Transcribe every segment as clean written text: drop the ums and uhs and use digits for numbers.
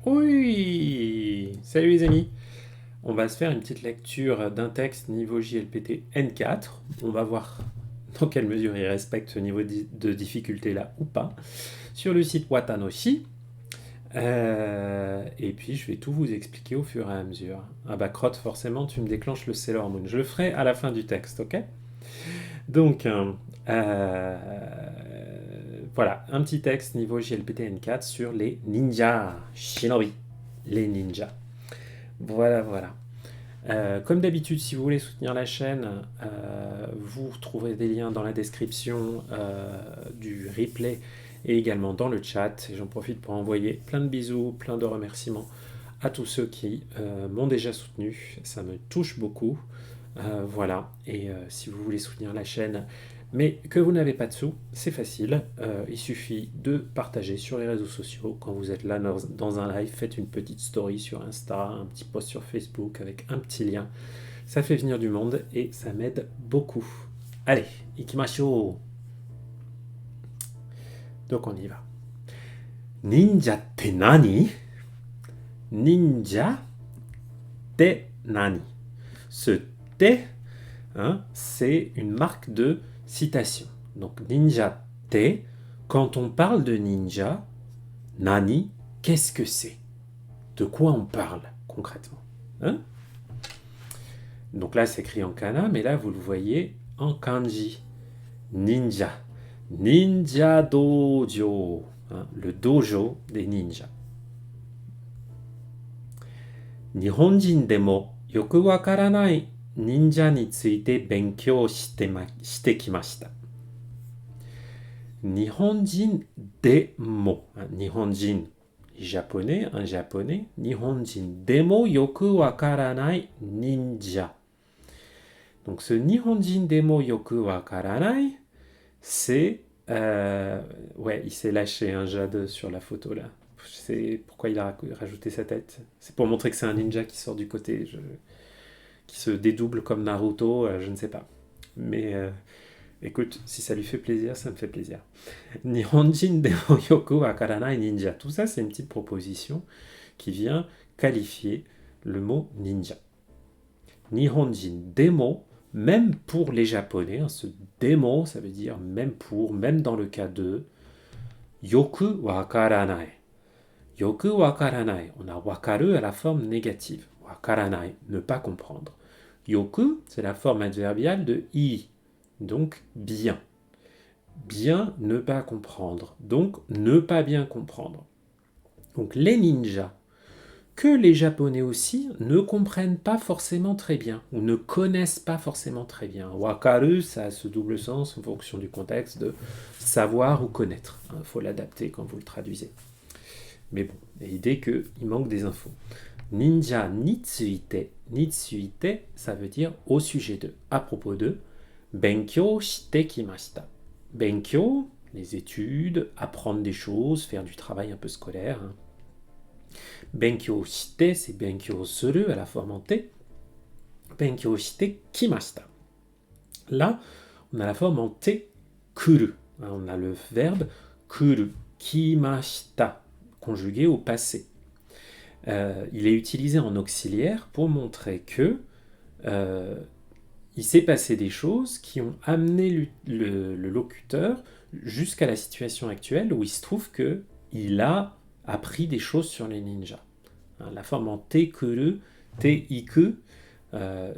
Oui, salut les amis. On va se faire une petite lecture d'un texte niveau JLPT N4. On va voir dans quelle mesure il respecte ce niveau de difficulté là ou pas sur le site Watanoshi. Et puis je vais tout vous expliquer au fur et à mesure. Ah bah crotte, forcément tu me déclenches le Sailor Moon. Je le ferai à la fin du texte, ok? Donc euh, voilà, un petit texte niveau JLPT N4 sur les ninjas, shinobi, les ninjas. Voilà. Comme d'habitude, si vous voulez soutenir la chaîne, vous trouverez des liens dans la description du replay et également dans le chat. Et j'en profite pour envoyer plein de bisous, plein de remerciements à tous ceux qui m'ont déjà soutenu. Ça me touche beaucoup. Voilà. Et si vous voulez soutenir la chaîne, mais que vous n'avez pas de sous, c'est facile. Il suffit de partager sur les réseaux sociaux. Quand vous êtes là dans un live, faites une petite story sur Insta, un petit post sur Facebook avec un petit lien. Ça fait venir du monde et ça m'aide beaucoup. Allez, ikimashou. Donc on y va. Ninja te nani? Ninja te nani? Ce te, hein, c'est une marque de citation. Donc ninja te, quand on parle de ninja, nani, qu'est-ce que c'est? De quoi on parle concrètement, hein? Donc là, c'est écrit en kana, mais là, vous le voyez en kanji. Ninja. Ninja dojo, hein, le dojo des ninjas. Nihonjin demo yoku wakaranai ninja ni tsuite benkyou shite kimashita. Nihonjin demo, hein, Nihonjin, japonais, un japonais. Nihonjin demo yoku wakaranai ninja. Donc ce Nihonjin demo yoku wakaranai, c'est... ouais, il s'est lâché un Jade sur la photo là. Je sais pourquoi il a rajouté sa tête. C'est pour montrer que c'est un ninja qui sort du côté, qui se dédouble comme Naruto, je ne sais pas. Mais écoute, si ça lui fait plaisir, ça me fait plaisir. Nihonjin demo yoku wakaranai ninja. Tout ça, c'est une petite proposition qui vient qualifier le mot ninja. Nihonjin demo, même pour les japonais, hein, ce demo, ça veut dire même pour, même dans le cas de yoku wakaranai. Yoku wakaranai, on a wakaru à la forme négative. Wakaranai, ne pas comprendre. Yoku, c'est la forme adverbiale de i, donc bien. Bien ne pas comprendre, donc ne pas bien comprendre. Donc les ninjas, que les Japonais aussi ne comprennent pas forcément très bien, ou ne connaissent pas forcément très bien. Wakaru, ça a ce double sens en fonction du contexte de savoir ou connaître. Il faut l'adapter quand vous le traduisez. Mais bon, l'idée qu'il manque des infos. Ninja nitsuite. Nitsuite, ça veut dire au sujet de, à propos de. Benkyou shite kimashita. Benkyou, les études, apprendre des choses, faire du travail un peu scolaire. Hein. Benkyou shite, c'est benkyou suru à la forme en T. Benkyou shite kimashita. Là, on a la forme en T, kuru. On a le verbe kuru, kimashita, conjugué au passé. Il est utilisé en auxiliaire pour montrer que il s'est passé des choses qui ont amené le locuteur jusqu'à la situation actuelle où il se trouve que il a appris des choses sur les ninjas. Hein, la forme en te-kuru, te-iku, elle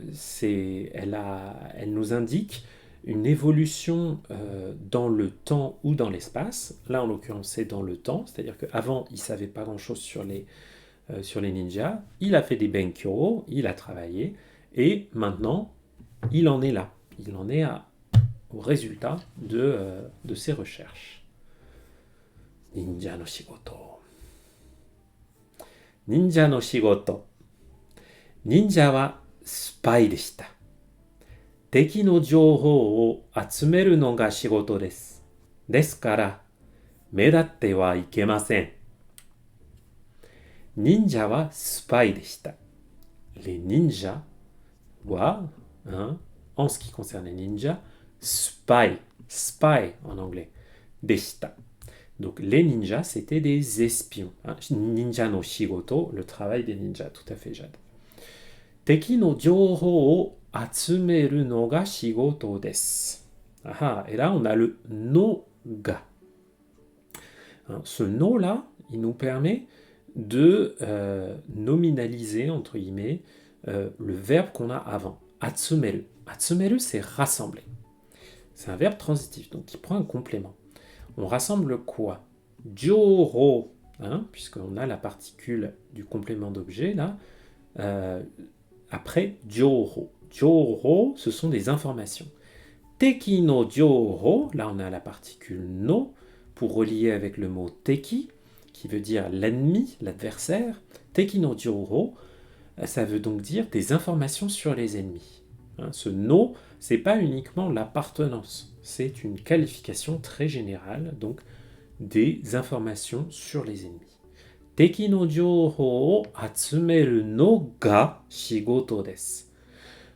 nous indique une évolution dans le temps ou dans l'espace. Là, en l'occurrence, c'est dans le temps, c'est-à-dire qu'avant, il ne savait pas grand-chose sur les ninjas. Il a fait des benkyō, il a travaillé, et maintenant, il en est là. Il en est au résultat de ses recherches. Ninja no shigoto. Ninja no shigoto. Ninja wa spai deshita. 敵の情報を集めるのが仕事です。ですから、目立ってはいけません。Ninja wa spy deshita. Les ninjas wa, hein, en ce qui concerne les ninjas, spy en anglais, deshita. Donc les ninjas, c'était des espions. Hein. Ninja no shigoto, le travail des ninjas, tout à fait, Jade. Teki no jōhō o atsumeru no ga shigoto desu. Ah, et là, on a le no ga. Hein, ce no-là, il nous permet de nominaliser, entre guillemets, le verbe qu'on a avant. Atsumeru. Atsumeru, c'est rassembler. C'est un verbe transitif, donc qui prend un complément. On rassemble quoi? Jōhō, hein, puisqu'on a la particule du complément d'objet, là, après jōhō. Jōhō, ce sont des informations. Teki no jōhō, là on a la particule no, pour relier avec le mot teki, qui veut dire l'ennemi, l'adversaire. Teki no jōhō, ça veut donc dire des informations sur les ennemis. Hein, ce no, c'est pas uniquement l'appartenance, c'est une qualification très générale, donc des informations sur les ennemis. Teki no jōhō o atsumeru no ga shigoto desu.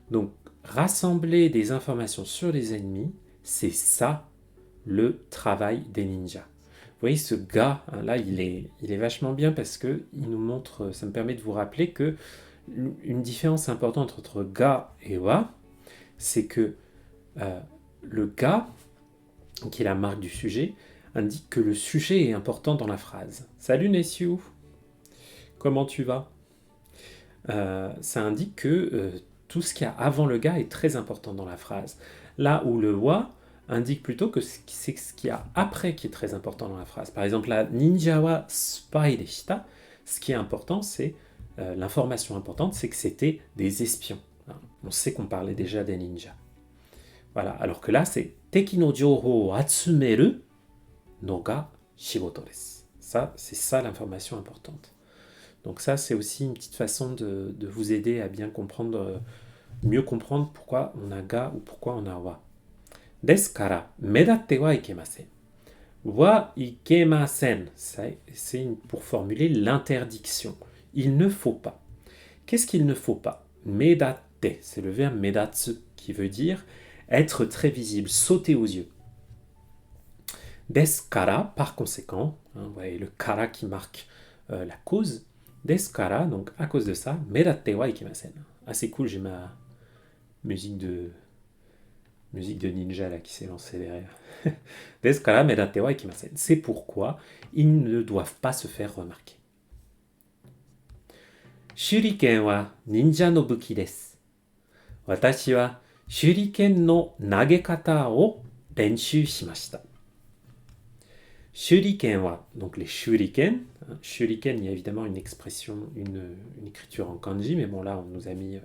Donc, rassembler des informations sur les ennemis, c'est ça le travail des ninjas. Vous voyez, ce ga, hein, là, il est vachement bien parce que il nous montre, ça me permet de vous rappeler que une différence importante entre ga et wa, c'est que le ga, qui est la marque du sujet, indique que le sujet est important dans la phrase. Salut Nessiou, comment tu vas? Ça indique que tout ce qu'il y a avant le ga est très important dans la phrase. Là où le wa indique plutôt que c'est ce qu'il y a après qui est très important dans la phrase. Par exemple, la ninja wa spy deshita, ce qui est important, c'est l'information importante, c'est que c'était des espions. On sait qu'on parlait déjà des ninjas. Voilà, alors que là, c'est teki no jōhō o atsumeru no ga shigoto desu. Ça, c'est ça l'information importante. Donc ça, c'est aussi une petite façon de vous aider à bien comprendre, mieux comprendre pourquoi on a ga ou pourquoi on a wa. Desu kara, medatte wa ikemasen. Wa ikemasen, c'est pour formuler l'interdiction. Il ne faut pas. Qu'est-ce qu'il ne faut pas? Medatte, c'est le verbe medatsu, qui veut dire être très visible, sauter aux yeux. Desu kara, par conséquent, hein, vous voyez le kara qui marque la cause. Desu kara, donc à cause de ça, medatte wa ikemasen. Ah, c'est cool, j'ai ma musique de ninja là qui s'est lancée derrière. Desu kara medatte wa ikimasen. C'est pourquoi ils ne doivent pas se faire remarquer. Shuriken wa ninja no buki desu. Watashi wa shuriken no nagekata o renshū shimashita. Shuriken wa, donc les shuriken. Shuriken, il y a évidemment une expression, une écriture en kanji, mais bon là on nous a mis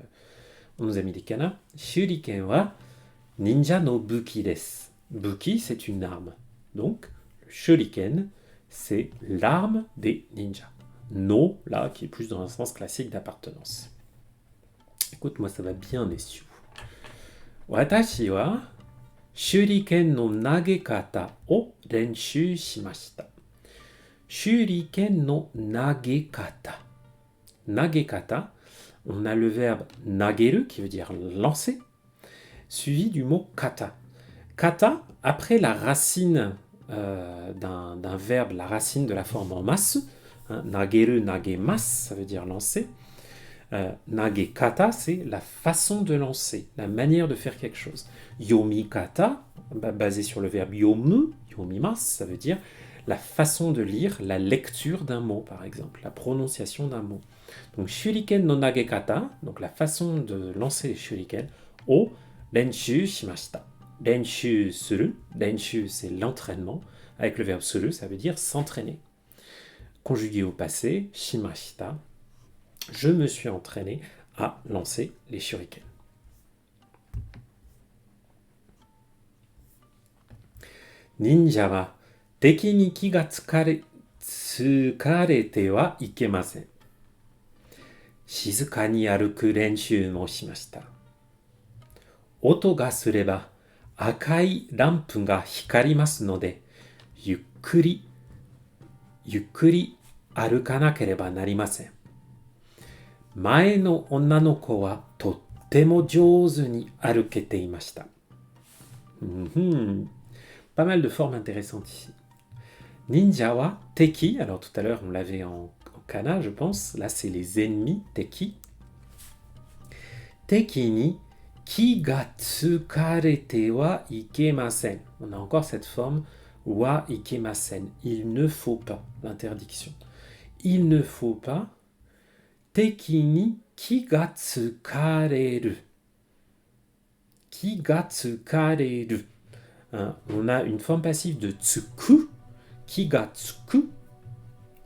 des kanas. Shuriken wa ninja no buki desu. Buki, c'est une arme. Donc, le shuriken, c'est l'arme des ninjas. No, là, qui est plus dans un sens classique d'appartenance. Écoute, moi, ça va bien, Nessiou. Watashi wa shuriken no nagekata o renshū shimashita. Shuriken no nagekata. Nagekata, on a le verbe nageru, qui veut dire lancer, suivi du mot kata. Kata, après la racine d'un verbe, la racine de la forme en masse, hein, nageru, nagemasu, ça veut dire lancer. Nagekata, c'est la façon de lancer, la manière de faire quelque chose. Yomikata, basé sur le verbe yomu, yomimasu, ça veut dire la façon de lire, la lecture d'un mot, par exemple, la prononciation d'un mot. Donc, shuriken no nagekata, donc la façon de lancer les shurikens, o renshū shimashita. Renshū suru, renshū c'est l'entraînement, avec le verbe suru, ça veut dire s'entraîner. Conjugué au passé, shimashita, je me suis entraîné à lancer les shurikens. Ninja wa teki ni ki ga tsukarete wa ikemasen. Shizuka ni aruku renshū mo shimashita. Oto ga sureba akai lampu ga hikarimasu node, yukkuri arukanakéreba narimasen. Mae no onna no ko wa tottemo jōzu ni arukete imashita. Pas mal de formes intéressantes ici. Ninja wa teki. Alors tout à l'heure, on l'avait en kana, je pense. Là, c'est les ennemis, teki. Teki ni ki ga tsukarete wa ikemasen. On a encore cette forme wa ikemasen. Il ne faut pas, l'interdiction. Il ne faut pas. Teki ni ki ga tsukareru. Ki ga tsukareru. Hein, on a une forme passive de tsuku, ki ga tsuku,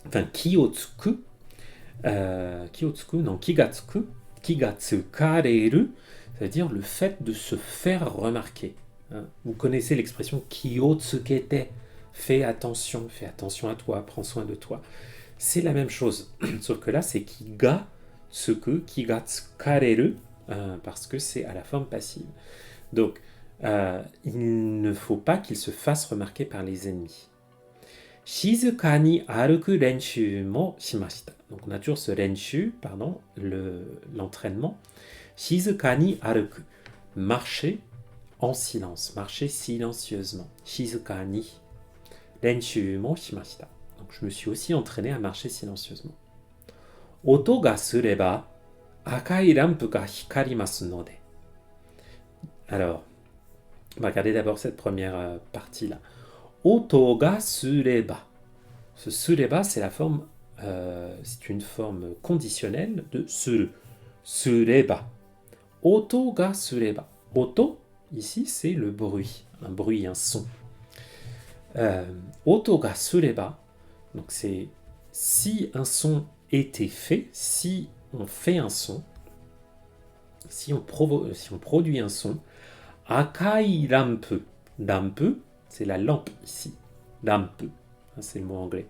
enfin ki o tsuku, non, ki ga tsukareru, c'est-à-dire le fait de se faire remarquer. Hein. Vous connaissez l'expression ki o tsukete, fais attention à toi, prends soin de toi. C'est la même chose, sauf que là c'est ki ga tsuku, ki ga tsukareru, parce que c'est à la forme passive. Donc, il ne faut pas qu'il se fasse remarquer par les ennemis. Shizuka ni aruku renshu mo shimashita. Donc on a toujours ce renshu, pardon, l'entraînement. Shizuka ni aruku. Marcher en silence, marcher silencieusement. Shizuka ni renshu mo shimashita. Donc je me suis aussi entraîné à marcher silencieusement. Oto ga sureba akai rampu ga hikarimasu node. Alors, on va regarder d'abord cette première partie-là. Oto ga sureba. Ce sureba, c'est c'est une forme conditionnelle de suru. Sureba. Oto ga sureba. Oto, ici, c'est le bruit, un son. Oto ga sureba. Donc c'est si un son était fait, si on fait un son, si on produit un son. Akai rampu. Rampu, c'est la lampe ici. Rampu, c'est le mot anglais.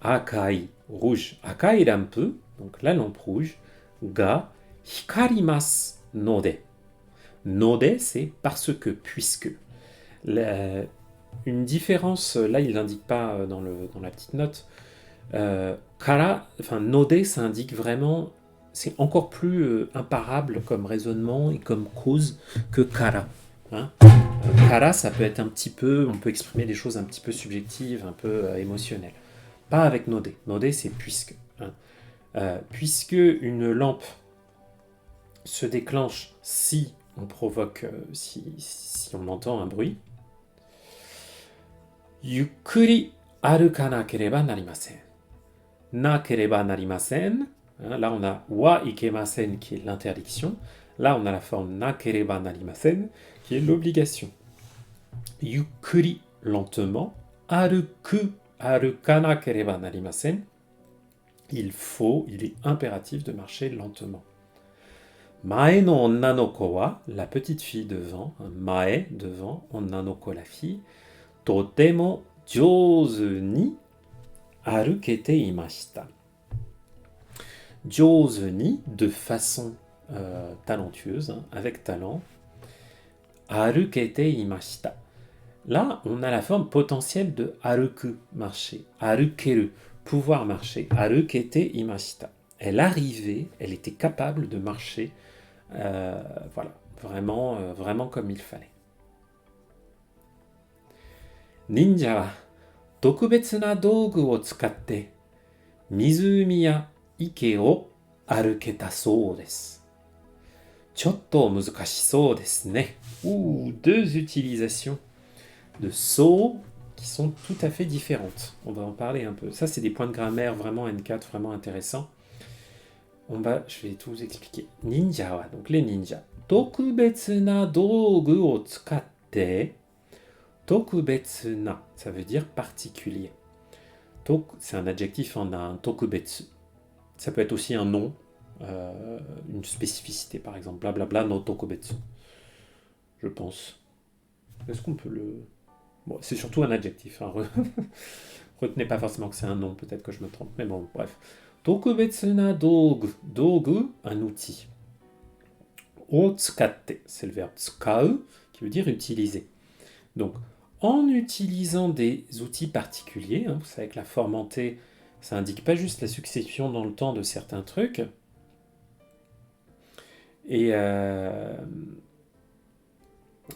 Akai, rouge. Akai rampu, donc la lampe rouge. Ga hikarimasu node. Node, c'est parce que, puisque. Une différence, là il n'indique pas dans la petite note. Node, ça indique vraiment. C'est encore plus imparable comme raisonnement et comme cause que kara. Hein. Kara, ça peut être un petit peu, on peut exprimer des choses un petit peu subjectives, un peu émotionnelles. Pas avec node. Node, c'est puisque. Hein. Puisque une lampe se déclenche si on provoque, si on entend un bruit. Yukkuri arukanakereba narimasen. Nakereba narimasen. Là, on a wa ikemasen qui est l'interdiction. Là, on a la forme nakereba narimasen qui est l'obligation. Yukkuri, lentement. Aruku, arukanakereba narimasen. Il est impératif de marcher lentement. Mae no onna no ko wa, la petite fille devant. Mae, devant. Onna no ko, la fille. Totemo jouzu ni arukete imashita. Jouzu ni, de façon talentueuse, hein, avec talent. Arukete imashita. Là, on a la forme potentielle de aruku, marcher. Arukeru, pouvoir marcher. Arukete imashita. Elle arrivait, elle était capable de marcher, voilà, vraiment comme il fallait. Ninja wa tokubetsu na dougu o tsukatte mizumi ya ike o aruketa sou desu. Chotto muzukashisou desu ne. Deux utilisations de so qui sont tout à fait différentes. On va en parler un peu. Ça, c'est des points de grammaire vraiment N4, vraiment intéressants. Je vais tout vous expliquer. Ninja wa, donc les ninjas. Tokubetsu na dougu o tsukatte. Tokubetsu na, ça veut dire particulier. C'est un adjectif en un tokubetsu. Ça peut être aussi un nom, une spécificité, par exemple. Blablabla no tokubetsu. Je pense. Est-ce qu'on peut le... Bon, c'est surtout un adjectif. Hein. Retenez pas forcément que c'est un nom, peut-être que je me trompe. Mais bon, bref. Tokubetsu na dogu. Dogu, un outil. O tsukatte, c'est le verbe tsukau, qui veut dire utiliser. Donc, en utilisant des outils particuliers, hein, vous savez que la forme en T, ça indique pas juste la succession dans le temps de certains trucs. Et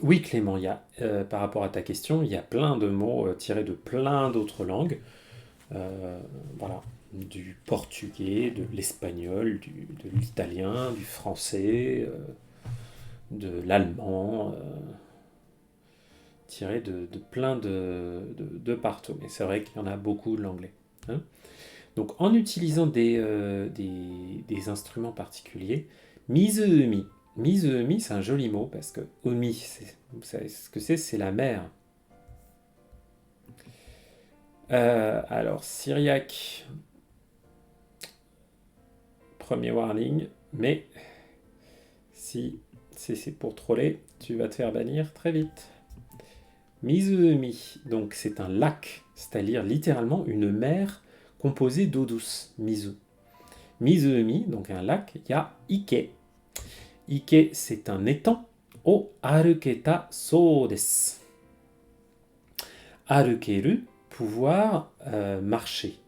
Oui, Clément, par rapport à ta question, il y a plein de mots tirés de plein d'autres langues. Euh, voilà, du portugais, de l'espagnol, de l'italien, du français, de l'allemand, tirés de plein de partout. Et c'est vrai qu'il y en a beaucoup de l'anglais. Hein. Donc en utilisant des instruments particuliers, Mizumi. Mizumi, c'est un joli mot parce que Omi, vous savez ce que c'est? C'est la mer. Alors, Syriac, premier warning, mais si c'est pour troller, tu vas te faire bannir très vite. Mizumi, donc c'est un lac, c'est-à-dire littéralement une mer composée d'eau douce, Mizu. Mizumi, donc un lac, il y a Ike. Ike, c'est un étang. O aruketa so desu. Arukeru, pouvoir marcher.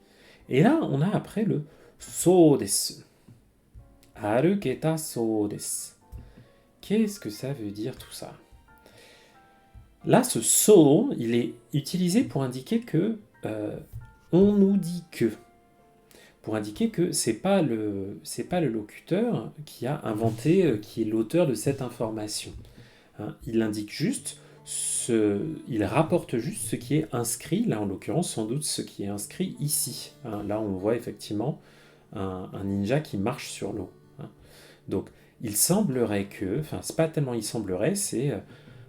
Et là, on a après le so desu. Aruketa so desu. Qu'est-ce que ça veut dire tout ça? Là, ce so, il est utilisé pour indiquer que on nous dit que. Pour indiquer que c'est pas le locuteur qui a inventé, qui est l'auteur de cette information. Hein. Il indique juste, il rapporte juste ce qui est inscrit, là en l'occurrence sans doute ce qui est inscrit ici. Hein. Là on voit effectivement un ninja qui marche sur l'eau. Hein. Donc il semblerait que, enfin c'est pas tellement il semblerait, c'est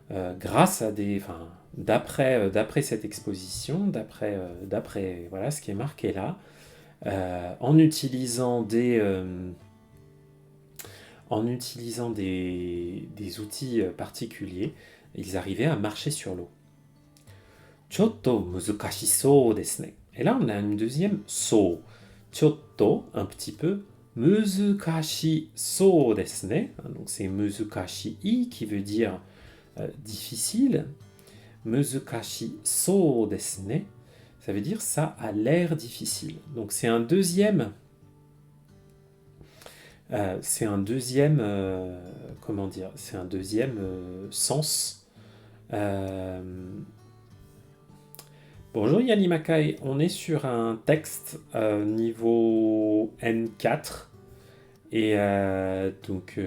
grâce à des, enfin d'après cette exposition, d'après voilà ce qui est marqué là, en utilisant des outils particuliers, ils arrivaient à marcher sur l'eau. Chotto muzukashisou desu ne. Et là, on a une deuxième so. Chotto, un petit peu. Muzukashisou desu ne. Donc c'est muzukashii qui veut dire difficile. Muzukashisou desu ne. Ça veut dire ça a l'air difficile. Donc c'est un deuxième. Comment dire? C'est un deuxième sens. Bonjour Yanni Makai, on est sur un texte niveau N4 et donc,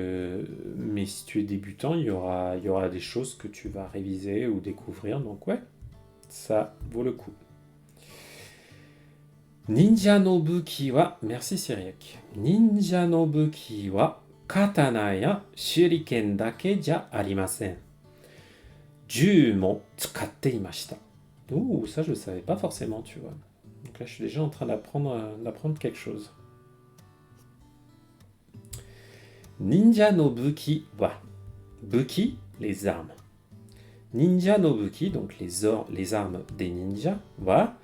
mais si tu es débutant, il y aura des choses que tu vas réviser ou découvrir, donc ouais, ça vaut le coup. Ninja no buki wa, merci Cyriac. Ninja no buki wa katana ya shuriken dake ja arimasen. Ju mo tsukatte imashita. Ouh, ça je ne savais pas forcément, tu vois. Donc là je suis déjà en train d'apprendre quelque chose. Ninja no buki wa. Buki, les armes. Ninja no buki, donc les armes des ninjas, wa.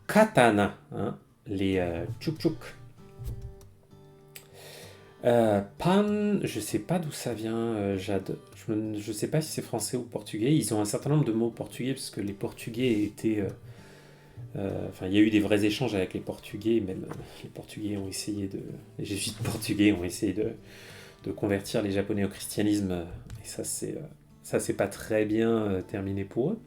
Katana, hein, les tchouk-tchouk. Pan, je sais pas d'où ça vient, Jade. Je sais pas si c'est français ou portugais. Ils ont un certain nombre de mots portugais parce que les Portugais étaient. Enfin, il y a eu des vrais échanges avec les Portugais. Même les Portugais ont essayé de. Les jésuites portugais ont essayé de convertir les Japonais au christianisme. Et ça, c'est pas très bien terminé pour eux.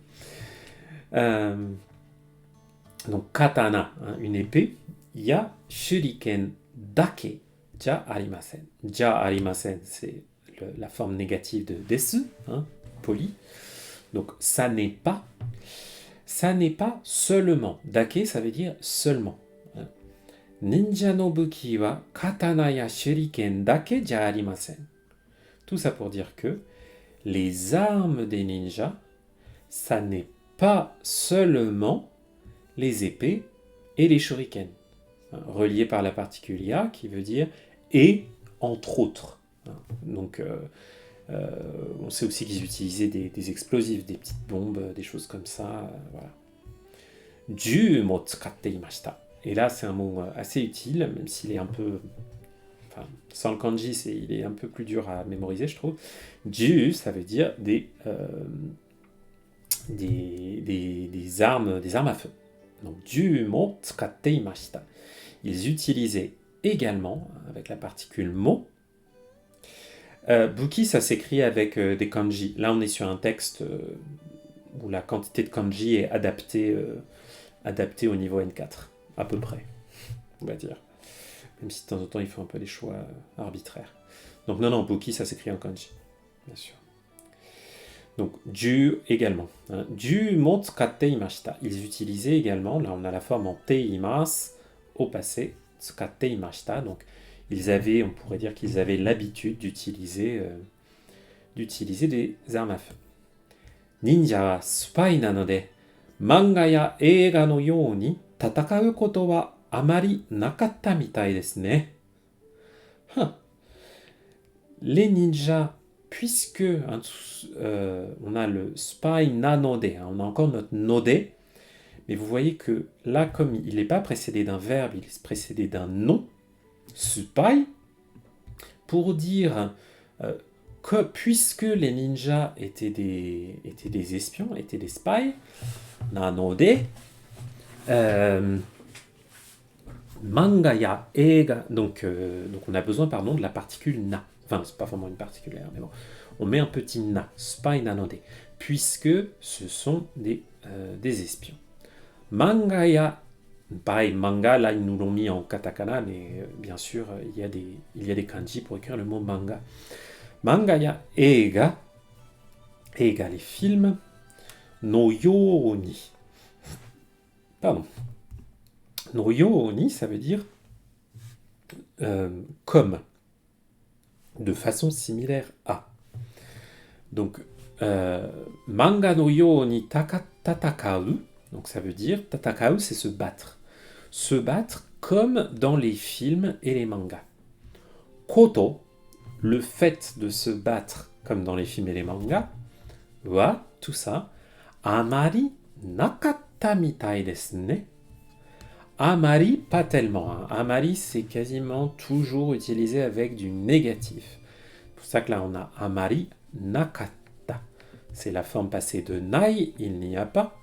Donc katana, hein, une épée. Ya shuriken dake ja arimasen. Ja arimasen, c'est la forme négative de desu, hein, poli. Donc ça n'est pas. Ça n'est pas seulement. Dake, ça veut dire seulement. Hein. Ninja no buki wa katana ya shuriken dake ja arimasen. Tout ça pour dire que les armes des ninjas, ça n'est pas seulement les épées et les shurikens, hein, reliés par la particule ya qui veut dire et entre autres. Hein. Donc on sait aussi qu'ils utilisaient des explosifs, des petites bombes, des choses comme ça. Voilà. Ju mo tsukatte imashita. Et là c'est un mot assez utile, même s'il est un peu. Enfin, sans le kanji, il est un peu plus dur à mémoriser, je trouve. Ju, ça veut dire des armes à feu. Donc, ju mo tsukatte imashita. Ils utilisaient également, avec la particule mo, Buki, ça s'écrit avec des kanji. Là, on est sur un texte où la quantité de kanji est adaptée au niveau N4, à peu près, on va dire. Même si de temps en temps, il faut un peu des choix arbitraires. Donc non, Buki, ça s'écrit en kanji, bien sûr. Donc, ju également. Hein. Ju mo tsukatte imashita. Ils utilisaient également, là on a la forme en te imasu, au passé, tsukatte imashita. Donc, on pourrait dire qu'ils avaient l'habitude d'utiliser des armes à feu. Ninja wa spai nanode, manga ya eiga no you ni tatakau koto wa amari nakatta mitai desu ne. Les ninjas, puisque on a le spy nanode, hein, on a encore notre node, mais vous voyez que là, comme il n'est pas précédé d'un verbe, il est précédé d'un nom, spy, pour dire que puisque les ninjas étaient des espions, étaient des spies, nanode, manga ya eiga, donc on a besoin de la particule na. Enfin, c'est pas vraiment une particule, mais bon. On met un petit na, spy nanode, puisque ce sont des espions. Manga ya, pareil, manga, là ils nous l'ont mis en katakana, mais bien sûr, il y a des kanji pour écrire le mot manga. Manga ya eiga, eiga les films, no yo ni. Pardon. No yo ni, ça veut dire comme, de façon similaire à. Donc, manga no yo ni tatakau, donc ça veut dire, tatakau c'est se battre. Se battre comme dans les films et les mangas. Koto, le fait de se battre comme dans les films et les mangas, wa, tout ça, amari nakatta mitai desu ne. Amari, pas tellement. Hein. Amari, c'est quasiment toujours utilisé avec du négatif. C'est pour ça que là, on a amari nakatta. C'est la forme passée de nai, il n'y a pas.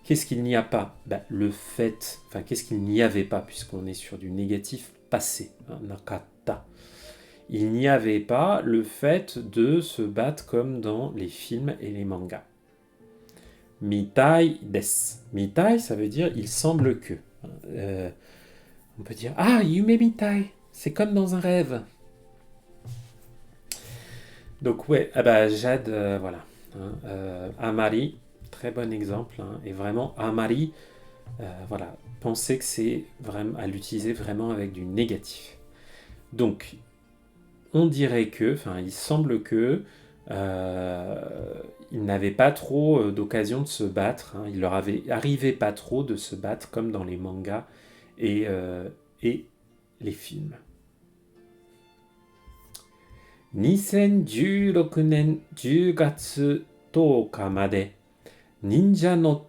Qu'est-ce qu'il n'y a pas? Le fait, enfin, qu'est-ce qu'il n'y avait pas, puisqu'on est sur du négatif passé, hein, nakatta. Il n'y avait pas le fait de se battre comme dans les films et les mangas. Mitai desu. Mitai, ça veut dire il semble que. On peut dire ah, yume mitai, c'est comme dans un rêve. Donc ouais, Jade, voilà. Hein, Amari, très bon exemple. Hein, et vraiment, Amari, voilà, pensez que c'est vraiment à l'utiliser vraiment avec du négatif. Donc, on dirait que, enfin, il semble que ils n'avaient pas trop d'occasion de se battre. Hein. Il leur arrivait pas trop de se battre comme dans les mangas et les films. 2016年10月10日まで忍者の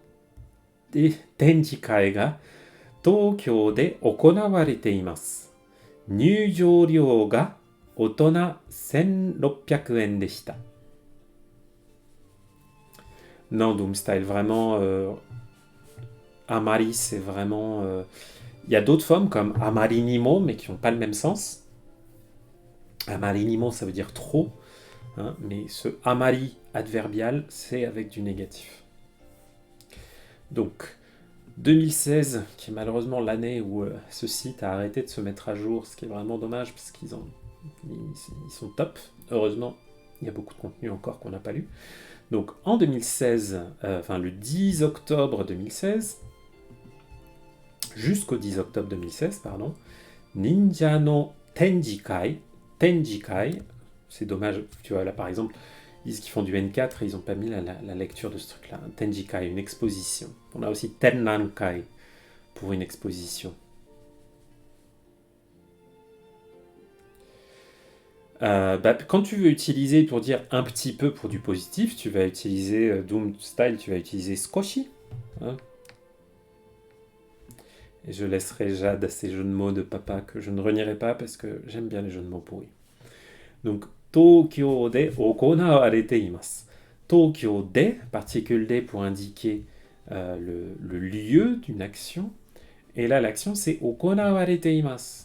展示会が東京で行われています。入場料が大人1600円でした。Non, Doomstyle, vraiment, Amari, c'est vraiment... Il y a d'autres formes comme Amarinimo, mais qui n'ont pas le même sens. Amarinimo, ça veut dire trop, hein, mais ce Amari adverbial, c'est avec du négatif. Donc, 2016, qui est malheureusement l'année où ce site a arrêté de se mettre à jour, ce qui est vraiment dommage, parce qu'ils sont top. Heureusement, il y a beaucoup de contenu encore qu'on n'a pas lu. Donc en 2016, le 10 octobre 2016, jusqu'au 10 octobre 2016, pardon, Ninja no Tenjikai, c'est dommage, tu vois là par exemple, ils disent qu'ils font du N4 et ils n'ont pas mis la lecture de ce truc-là, Tenjikai, une exposition. On a aussi Tennankai pour une exposition. Quand tu veux utiliser pour dire un petit peu pour du positif, tu vas utiliser Doomstyle, tu vas utiliser Skoshi. Hein. Et je laisserai Jade à ces jeux de mots de papa que je ne renierai pas parce que j'aime bien les jeux de mots pourris. Donc, Tokyo de okonawarete imasu. Tokyo de, particule de pour indiquer le lieu d'une action. Et là, l'action, c'est okonawarete imasu.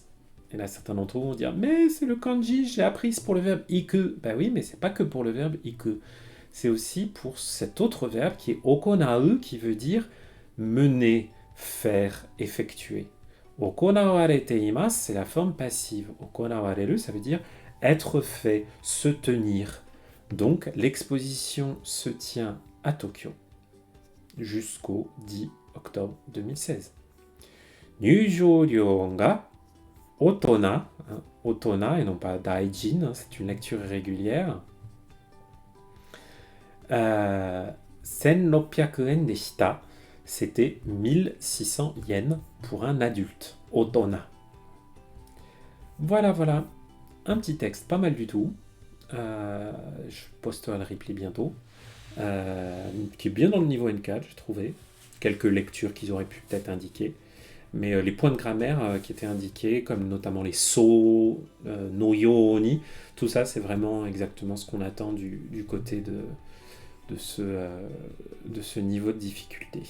Et là, certains d'entre vous vont dire, mais c'est le kanji, j'ai appris, c'est pour le verbe iku. Ben oui, mais c'est pas que pour le verbe iku. C'est aussi pour cet autre verbe qui est okonau, qui veut dire mener, faire, effectuer. Okonawarete imasu, c'est la forme passive. Okonawareru, ça veut dire être fait, se tenir. Donc, l'exposition se tient à Tokyo jusqu'au 10 octobre 2016. Nyujōryō ga otona, otona et non pas daijin, c'est une lecture irrégulière. 1600 yen deshita, c'était 1600 yens pour un adulte. Otona. Voilà, voilà. Un petit texte, pas mal du tout. Je posterai le replay bientôt. Qui est bien dans le niveau N4, j'ai trouvé. Quelques lectures qu'ils auraient pu peut-être indiquer. Mais les points de grammaire qui étaient indiqués, comme notamment les so, no yo ni, tout ça, c'est vraiment exactement ce qu'on attend du côté de ce niveau de difficulté.